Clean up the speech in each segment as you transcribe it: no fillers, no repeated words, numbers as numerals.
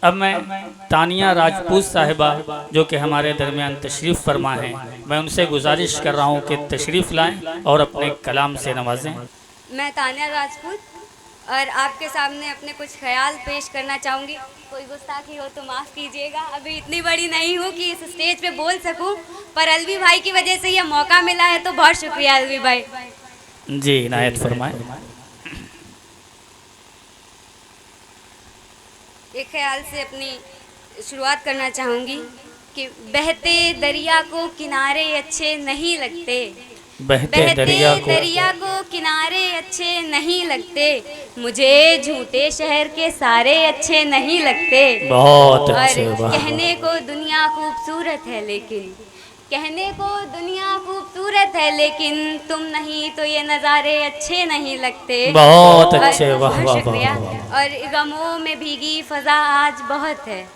अब मैं तानिया राजपूत साहिबा जो कि हमारे दरमियान तशरीफ़ फरमा हैं, मैं उनसे गुजारिश कर रहा हूँ कि तशरीफ़ लाएं और अपने कलाम से नवाजें। मैं तानिया राजपूत और आपके सामने अपने कुछ ख्याल पेश करना चाहूँगी। कोई गुस्ताखी हो तो माफ़ कीजिएगा, अभी इतनी बड़ी नहीं हूँ कि इस स्टेज पे बोल सकूँ, पर अलवी भाई की वजह से ये मौका मिला है, तो बहुत शुक्रिया अलवी भाई। जी इनायत फरमाएं। एक ख्याल से अपनी शुरुआत करना चाहूँगी कि बहते दरिया को किनारे अच्छे नहीं लगते, बहते बहते दरिया को दरिया को किनारे अच्छे नहीं लगते, मुझे झूठे शहर के सारे अच्छे नहीं लगते। बहुत और अच्छे, वाह कहने वाह। को दुनिया खूबसूरत है लेकिन, कहने को दुनिया खूबसूरत है लेकिन तुम नहीं तो ये नज़ारे अच्छे नहीं लगते। बहुत और अच्छे, वाह बहुत वाह वाह शुक्रिया। वाह वाह। और गमों में भीगी फ़ज़ा आज बहुत है,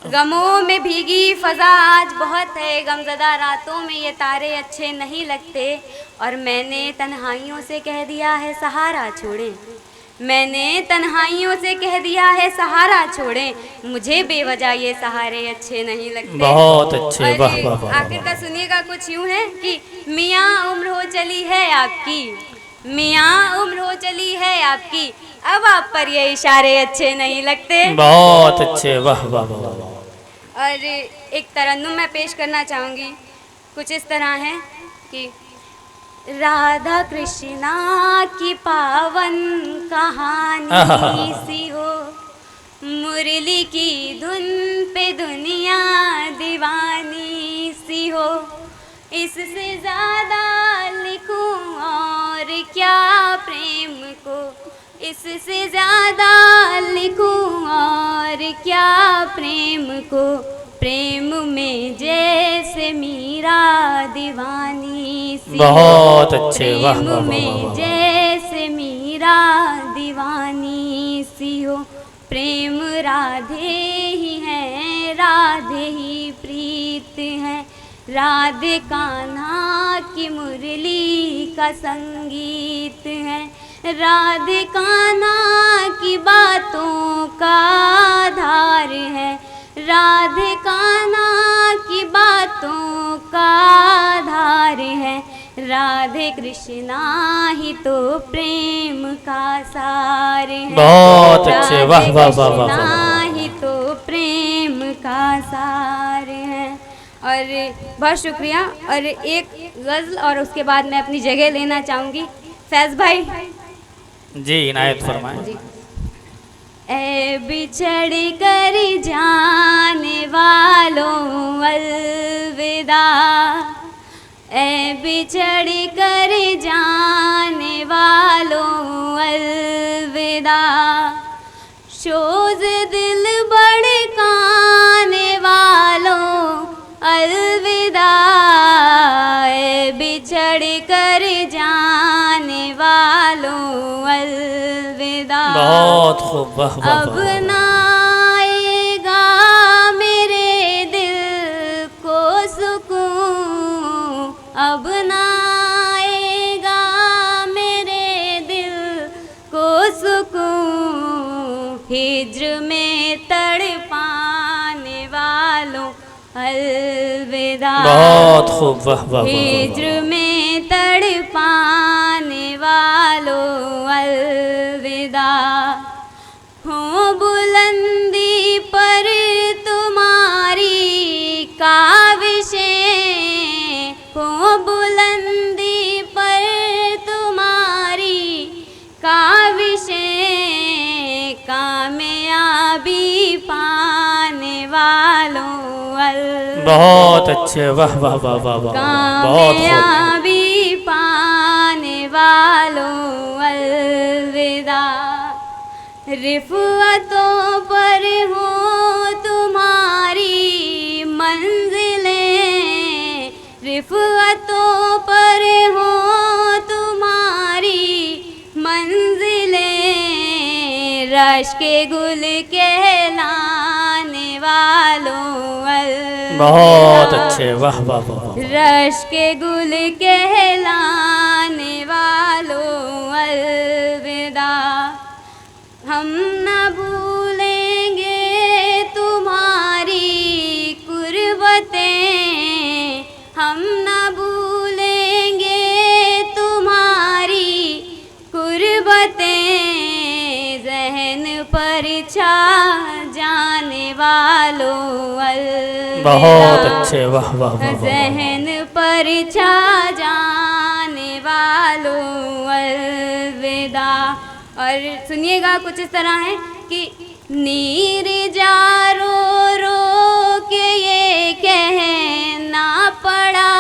गमों में भीगी फ़ज़ा आज बहुत है, गमज़दा रातों में ये तारे अच्छे नहीं लगते। और मैंने तन्हाइयों से कह दिया है सहारा छोड़ें, मैंने तन्हाइयों से कह दिया है सहारा छोड़ें, मुझे बेवजह ये सहारे अच्छे नहीं लगते। बहुत अच्छे, और वाह वाह वाह आखिर वाह। का सुनिएगा, कुछ यूँ है कि मियाँ उम्र हो चली है आपकी, मियाँ उम्र हो चली है आपकी, अब आप पर ये इशारे अच्छे नहीं लगते। बहुत अच्छे, वाह वाह वाह वाह। और एक तरन्नुम मैं पेश करना चाहूँगी, कुछ इस तरह है कि राधा कृष्णा की पावन कहानी सी हो, मुरली की धुन पे दुनिया दीवानी सी हो, इससे ज़्यादा लिखूं और क्या प्रेम को, इससे ज़्यादा लिखूं और क्या प्रेम को, प्रेम में जैसे मीरा दीवानी सी हो, बहुत अच्छे, वाह प्रेम वाह वाह वाह में वाह। जैसे मीरा दीवानी सी हो, प्रेम राधे ही है, राधे ही प्रीत है, राधे कान्हा की मुरली का संगीत है, राधे कान्हा की बातों का आधार है, राधे कान्हा की बातों का आधार है, राधे कृष्णा ही तो प्रेम का सार है, बहुत अच्छे, वाह राधे वाह वाह वाह कृष्णा वाह। ही तो प्रेम का सार है। और बहुत शुक्रिया। और एक गज़ल और उसके बाद मैं अपनी जगह लेना चाहूँगी। फैज़ भाई जी इनायत फरमाएं। जी। ए बिछड़ कर जाने वालों अलविदा, ए बिछड़ कर जाने वालों अलविदा, शोज़ दिल भड़काने वालों अलविदा, ए बिछड़ कर जाने वालों अलविदा। बहुत खूब, वाह वाह अब वाह वाह। ना आएगा मेरे दिल को सुकून, अब ना आएगा मेरे दिल को सुकून, हिज्र में तड़पाने वालों अलविदा, बहुत खूब, वाह वाह वाह वाह। हिज्र में तड़पाने वालों अलविदा, हो बुलंदी पर तुम्हारी काविशें, हो बुलंदी पर तुम्हारी काविशें, कामयाबी पाने वालों बहुत अच्छे, वाह वाह वाह वाह वाह। बहुत खूब। कामयाबी पाने वालों अलविदा, रिफ़अतों पर हो तुम्हारी मंजिलें, रिफ़अतों पर हो तुम्हारी मंजिलें, रश के गुल कहलाने वालों बहुत अच्छे, वाह वाह वाह वाह। रश के गुल कहलाने वालों अलविदा, हम न भूलेंगे छा जाने वालों अलविदा। बहुत अच्छे, वाह वाह वाह, वाह। जहन पर छा जाने वालों अलविदा। और सुनिएगा कुछ इस तरह है कि नीरजा रो रो के ये कहना पड़ा।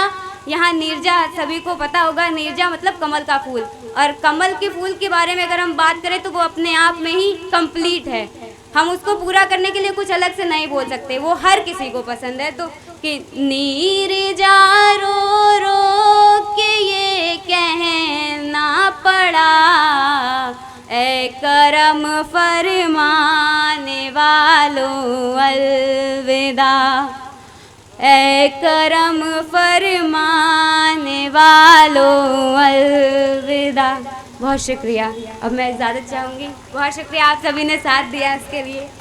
यहाँ नीरजा सभी को पता होगा, नीरजा मतलब कमल का फूल, और कमल के फूल के बारे में अगर हम बात करें तो वो अपने आप में ही कंप्लीट है। हम उसको पूरा करने के लिए कुछ अलग से नहीं बोल सकते, वो हर किसी को पसंद है। तो कि नीरजा रो रो के ये कहना पड़ा, ए करम फरमाने वालों अलविदा। ए करम फरमाने वालों अलविदा। बहुत शुक्रिया। अब मैं इजाज़त चाहूँगी। बहुत शुक्रिया, आप सभी ने साथ दिया इसके लिए।